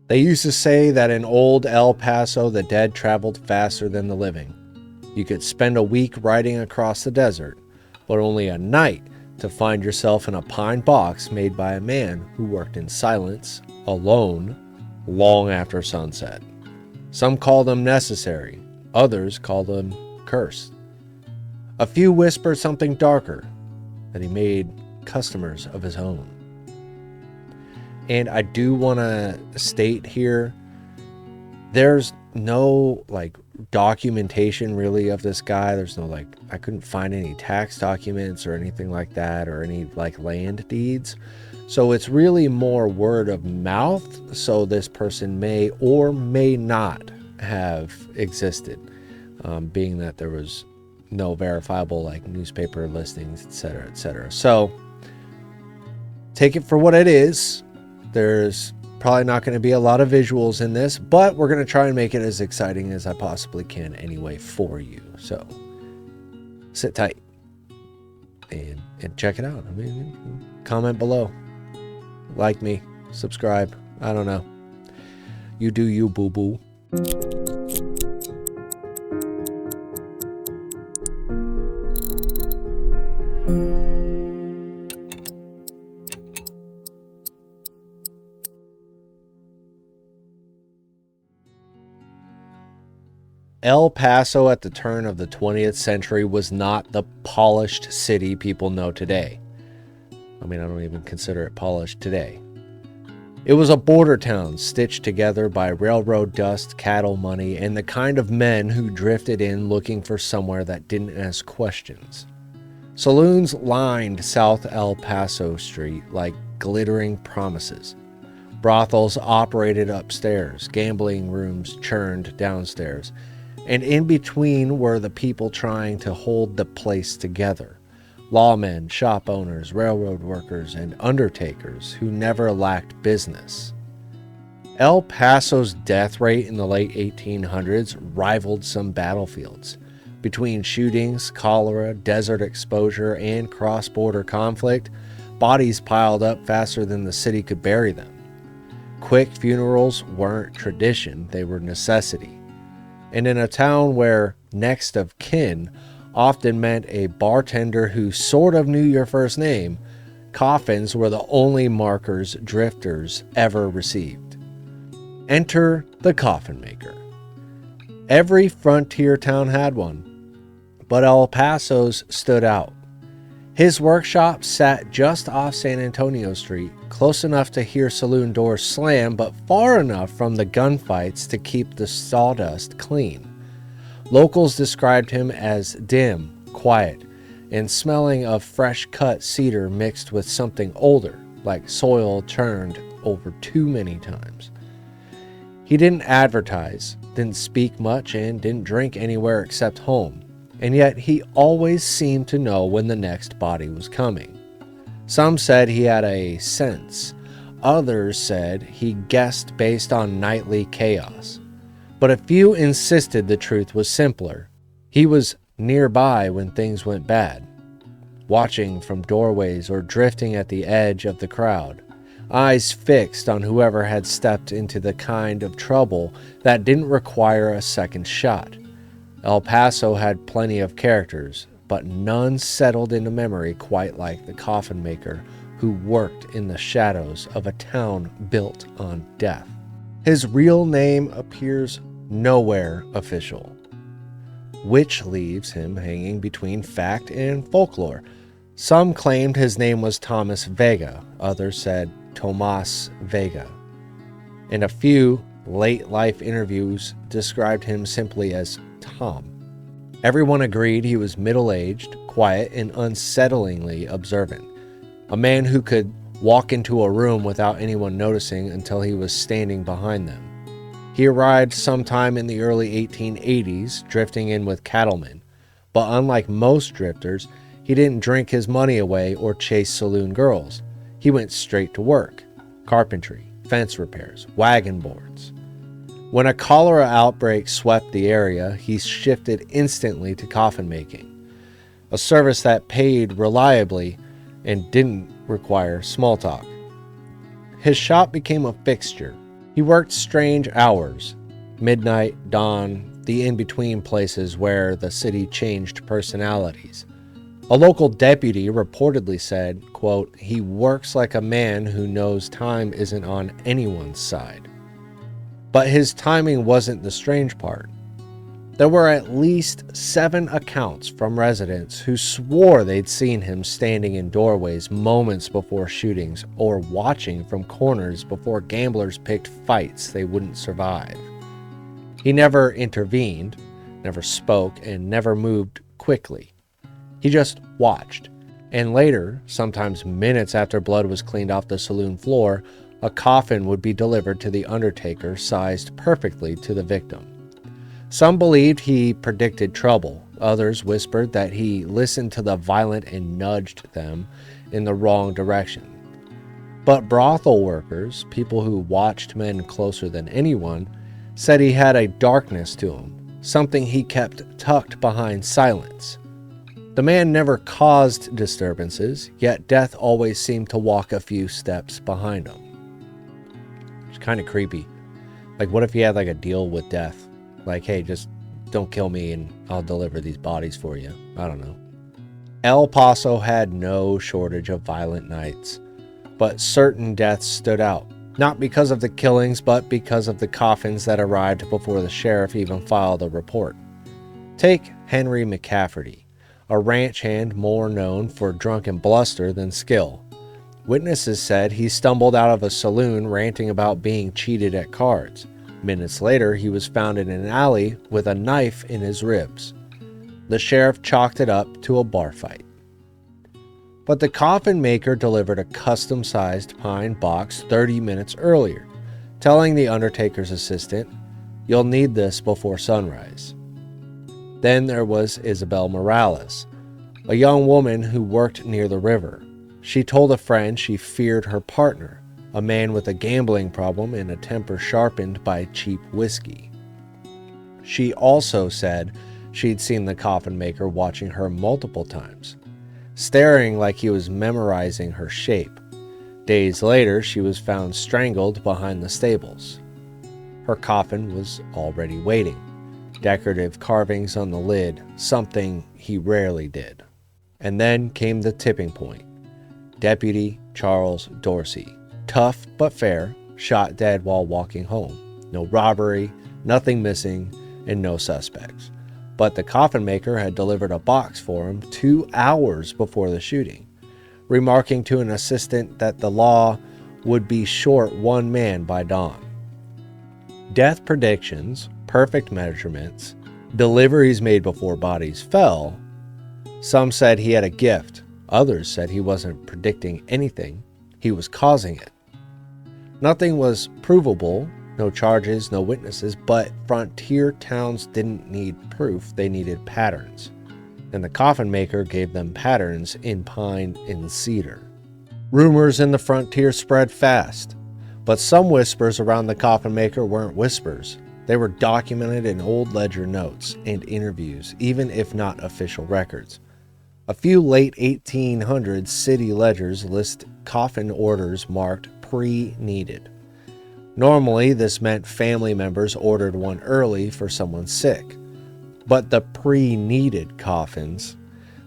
They used to say that in old El Paso, the dead traveled faster than the living. You could spend a week riding across the desert, but only a night to find yourself in a pine box made by a man who worked in silence, alone, long after sunset. Some called him necessary, others called him cursed. A few whispered something darker, that he made customers of his own. And I do want to state here, there's no documentation really of this guy. There's no I couldn't find any tax documents or anything like that, or any land deeds. So it's really more word of mouth. So this person may or may not have existed, being that there was no verifiable newspaper listings, etc., etc. So take it for what it is. There's probably not going to be a lot of visuals in this, but we're going to try and make it as exciting as I possibly can anyway for you. So sit tight and check it out. I mean, comment below, like me, subscribe. I don't know. You do you, boo-boo. El Paso at the turn of the 20th century was not the polished city people know today. I mean, I don't even consider it polished today. It was a border town stitched together by railroad dust, cattle money, and the kind of men who drifted in looking for somewhere that didn't ask questions. Saloons lined South El Paso Street like glittering promises. Brothels operated upstairs, gambling rooms churned downstairs, and in between were the people trying to hold the place together. Lawmen, shop owners, railroad workers, and undertakers who never lacked business. El Paso's death rate in the late 1800s rivaled some battlefields. Between shootings, cholera, desert exposure, and cross-border conflict, bodies piled up faster than the city could bury them. Quick funerals weren't tradition, they were necessity. And in a town where next of kin often meant a bartender who sort of knew your first name, coffins were the only markers drifters ever received. Enter the coffin maker. Every frontier town had one, but El Paso's stood out. His workshop sat just off San Antonio Street, close enough to hear saloon doors slam, but far enough from the gunfights to keep the sawdust clean. Locals described him as dim, quiet, and smelling of fresh-cut cedar mixed with something older, like soil turned over too many times. He didn't advertise, didn't speak much, and didn't drink anywhere except home. And yet he always seemed to know when the next body was coming. Some said he had a sense. Others said he guessed based on nightly chaos. But a few insisted the truth was simpler. He was nearby when things went bad, watching from doorways or drifting at the edge of the crowd, eyes fixed on whoever had stepped into the kind of trouble that didn't require a second shot. El Paso had plenty of characters, but none settled into memory quite like the coffin maker who worked in the shadows of a town built on death. His real name appears nowhere official, which leaves him hanging between fact and folklore. Some claimed his name was Thomas Vega, others said Tomas Vega, and a few late life interviews described him simply as Tom. Everyone agreed he was middle-aged, quiet, and unsettlingly observant. A man who could walk into a room without anyone noticing until he was standing behind them. He arrived sometime in the early 1880s, drifting in with cattlemen. But unlike most drifters, he didn't drink his money away or chase saloon girls. He went straight to work. Carpentry, fence repairs, wagon boards. When a cholera outbreak swept the area, he shifted instantly to coffin making, a service that paid reliably and didn't require small talk. His shop became a fixture. He worked strange hours, midnight, dawn, the in-between places where the city changed personalities. A local deputy reportedly said, quote, "He works like a man who knows time isn't on anyone's side." But his timing wasn't the strange part. There were at least 7 accounts from residents who swore they'd seen him standing in doorways moments before shootings or watching from corners before gamblers picked fights they wouldn't survive. He never intervened, never spoke, and never moved quickly. He just watched. And later, sometimes minutes after blood was cleaned off the saloon floor, a coffin would be delivered to the undertaker sized perfectly to the victim. Some believed he predicted trouble. Others whispered that he listened to the violent and nudged them in the wrong direction. But brothel workers, people who watched men closer than anyone, said he had a darkness to him, something he kept tucked behind silence. The man never caused disturbances, yet death always seemed to walk a few steps behind him. It's kind of creepy. Like, what if he had like a deal with death? Like, hey, just don't kill me and I'll deliver these bodies for you. I don't know. El Paso had no shortage of violent nights, but certain deaths stood out. Not because of the killings, but because of the coffins that arrived before the sheriff even filed a report. Take Henry McCafferty, a ranch hand more known for drunken bluster than skill. Witnesses said he stumbled out of a saloon ranting about being cheated at cards. Minutes later, he was found in an alley with a knife in his ribs. The sheriff chalked it up to a bar fight. But the coffin maker delivered a custom-sized pine box 30 minutes earlier, telling the undertaker's assistant, "You'll need this before sunrise." Then there was Isabel Morales, a young woman who worked near the river. She told a friend she feared her partner, a man with a gambling problem and a temper sharpened by cheap whiskey. She also said she'd seen the coffin maker watching her multiple times, staring like he was memorizing her shape. Days later, she was found strangled behind the stables. Her coffin was already waiting. Decorative carvings on the lid, something he rarely did. And then came the tipping point. Deputy Charles Dorsey, tough but fair, shot dead while walking home. No robbery, nothing missing, and no suspects. But the coffin maker had delivered a box for him 2 hours before the shooting, remarking to an assistant that the law would be short 1 man by dawn. Death predictions, perfect measurements, deliveries made before bodies fell. Some said he had a gift. Others said he wasn't predicting anything. He was causing it. Nothing was provable, no charges, no witnesses, but frontier towns didn't need proof, they needed patterns. And the coffin maker gave them patterns in pine and cedar. Rumors in the frontier spread fast, but some whispers around the coffin maker weren't whispers. They were documented in old ledger notes and interviews, even if not official records. A few late 1800s city ledgers list coffin orders marked pre-needed. Normally, this meant family members ordered one early for someone sick, but the pre-needed coffins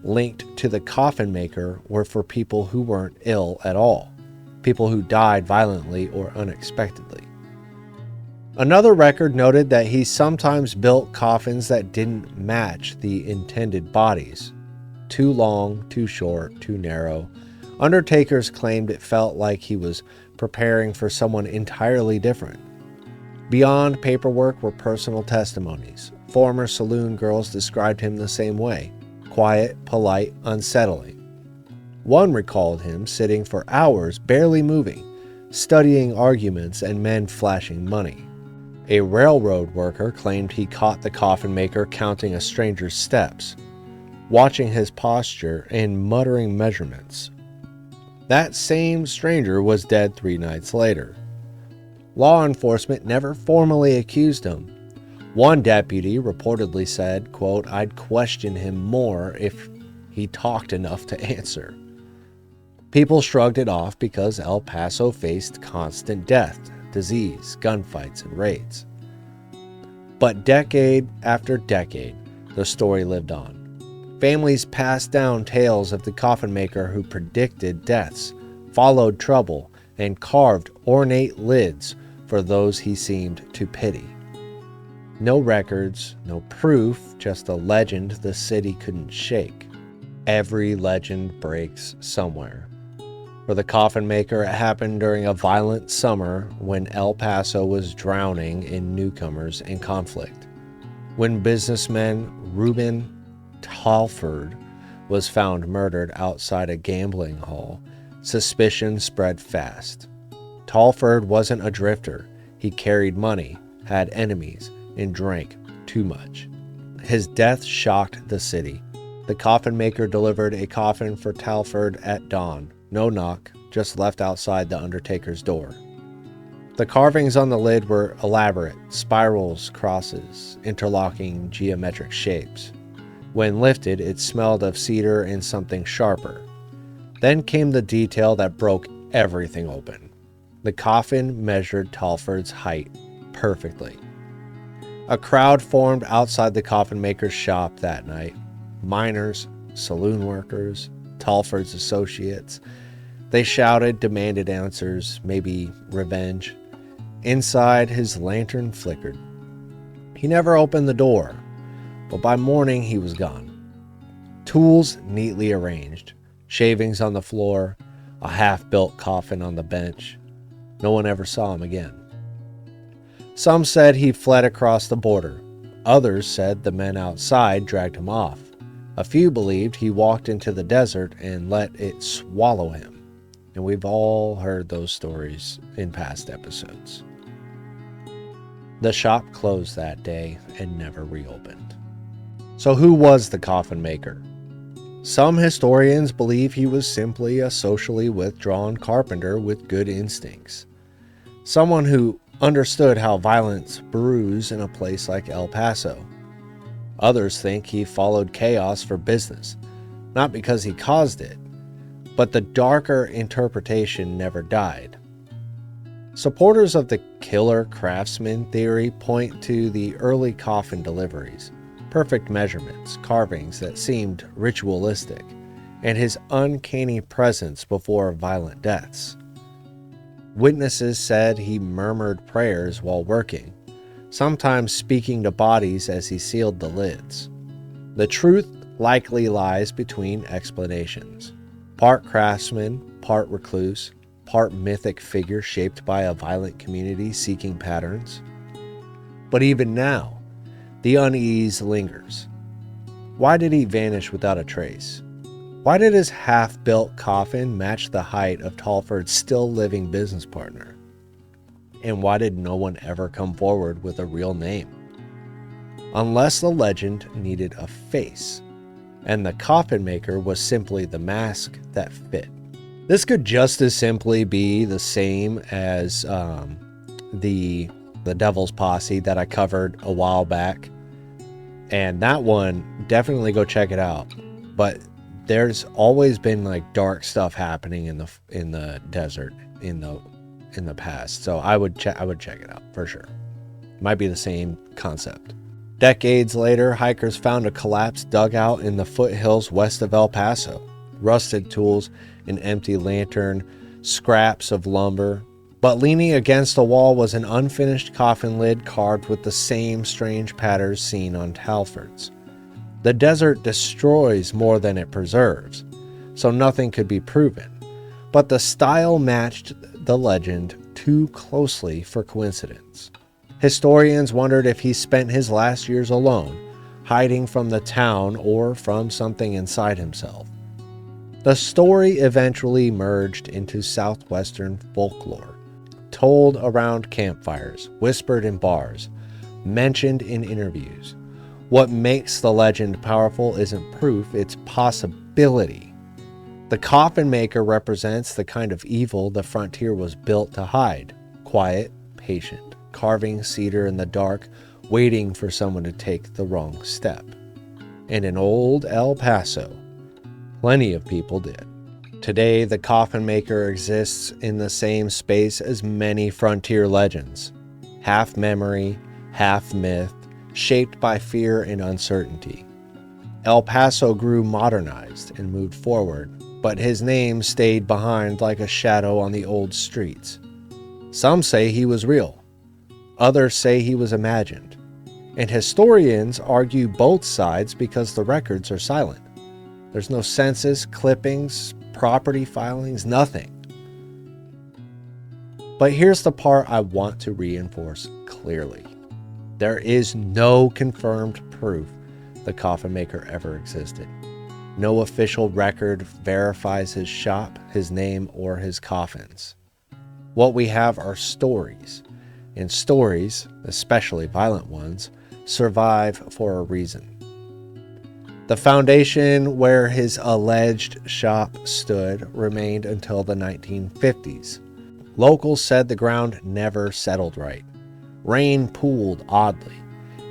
linked to the coffin maker were for people who weren't ill at all, people who died violently or unexpectedly. Another record noted that he sometimes built coffins that didn't match the intended bodies. Too long, too short, too narrow. Undertakers claimed it felt like he was preparing for someone entirely different. Beyond paperwork were personal testimonies. Former saloon girls described him the same way: quiet, polite, unsettling. One recalled him sitting for hours, barely moving, studying arguments and men flashing money. A railroad worker claimed he caught the coffin maker counting a stranger's steps, watching his posture and muttering measurements. That same stranger was dead 3 nights later. Law enforcement never formally accused him. One deputy reportedly said, quote, "I'd question him more if he talked enough to answer." People shrugged it off because El Paso faced constant death, disease, gunfights, and raids. But decade after decade, the story lived on. Families passed down tales of the coffin maker who predicted deaths, followed trouble, and carved ornate lids for those he seemed to pity. No records, no proof, just a legend the city couldn't shake. Every legend breaks somewhere. For the coffin maker, it happened during a violent summer when El Paso was drowning in newcomers and conflict. When businessman Reuben Talford was found murdered outside a gambling hall, suspicion spread fast. Talford wasn't a drifter. He carried money, had enemies, and drank too much. His death shocked the city. The coffin maker delivered a coffin for Talford at dawn. No knock, just left outside the undertaker's door. The carvings on the lid were elaborate, spirals, crosses, interlocking geometric shapes. When lifted, it smelled of cedar and something sharper. Then came the detail that broke everything open. The coffin measured Talford's height perfectly. A crowd formed outside the coffin maker's shop that night. Miners, saloon workers, Talford's associates. They shouted, demanded answers, maybe revenge. Inside, his lantern flickered. He never opened the door, but by morning he was gone. Tools neatly arranged, shavings on the floor, a half-built coffin on the bench. No one ever saw him again. Some said he fled across the border. Others said the men outside dragged him off. A few believed he walked into the desert and let it swallow him. And we've all heard those stories in past episodes. The shop closed that day and never reopened. So who was the coffin maker? Some historians believe he was simply a socially withdrawn carpenter with good instincts. Someone who understood how violence brews in a place like El Paso. Others think he followed chaos for business, not because he caused it, but the darker interpretation never died. Supporters of the killer craftsman theory point to the early coffin deliveries, perfect measurements, carvings that seemed ritualistic, and his uncanny presence before violent deaths. Witnesses said he murmured prayers while working, sometimes speaking to bodies as he sealed the lids. The truth likely lies between explanations. Part craftsman, part recluse, part mythic figure shaped by a violent community seeking patterns. But even now, the unease lingers. Why did he vanish without a trace? Why did his half-built coffin match the height of Talford's still-living business partner? And why did no one ever come forward with a real name? Unless the legend needed a face, and the coffin maker was simply the mask that fit. This could just as simply be the same as the Devil's Posse that I covered a while back. And that one, definitely go check it out. But there's always been like dark stuff happening in the desert in the past. So I would check it out for sure. Might be the same concept. Decades later, hikers found a collapsed dugout in the foothills west of El Paso. Rusted tools, an empty lantern, scraps of lumber. But leaning against the wall was an unfinished coffin lid carved with the same strange patterns seen on Talford's. The desert destroys more than it preserves, so nothing could be proven. But the style matched the legend too closely for coincidence. Historians wondered if he spent his last years alone, hiding from the town or from something inside himself. The story eventually merged into southwestern folklore, told around campfires, whispered in bars, mentioned in interviews. What makes the legend powerful isn't proof, it's possibility. The coffin maker represents the kind of evil the frontier was built to hide. Quiet, patient, carving cedar in the dark, waiting for someone to take the wrong step. And in old El Paso, plenty of people did. Today, the coffin maker exists in the same space as many frontier legends, half memory, half myth, shaped by fear and uncertainty. El Paso grew modernized and moved forward, but his name stayed behind like a shadow on the old streets. Some say he was real, others say he was imagined, and historians argue both sides because the records are silent. There's no census, clippings, property filings, nothing. But here's the part I want to reinforce clearly. There is no confirmed proof the coffin maker ever existed. No official record verifies his shop, his name, or his coffins. What we have are stories, and stories, especially violent ones, survive for a reason. The foundation where his alleged shop stood remained until the 1950s. Locals said the ground never settled right. Rain pooled oddly.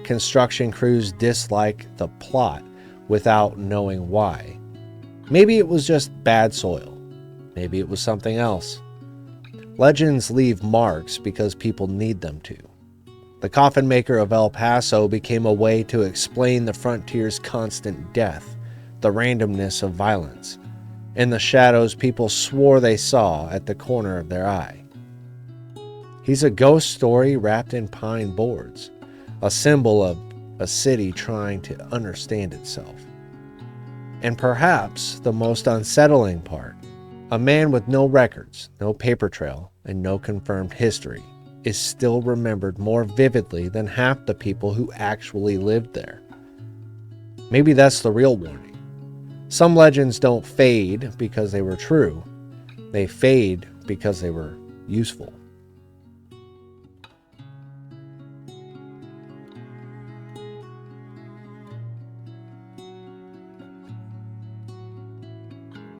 Construction crews disliked the plot without knowing why. Maybe it was just bad soil. Maybe it was something else. Legends leave marks because people need them to. The coffin maker of El Paso became a way to explain the frontier's constant death, the randomness of violence, and the shadows people swore they saw at the corner of their eye. He's a ghost story wrapped in pine boards, a symbol of a city trying to understand itself. And perhaps the most unsettling part, a man with no records, no paper trail, and no confirmed history is still remembered more vividly than half the people who actually lived there. Maybe that's the real warning. Some legends don't fade because they were true. They fade because they were useful.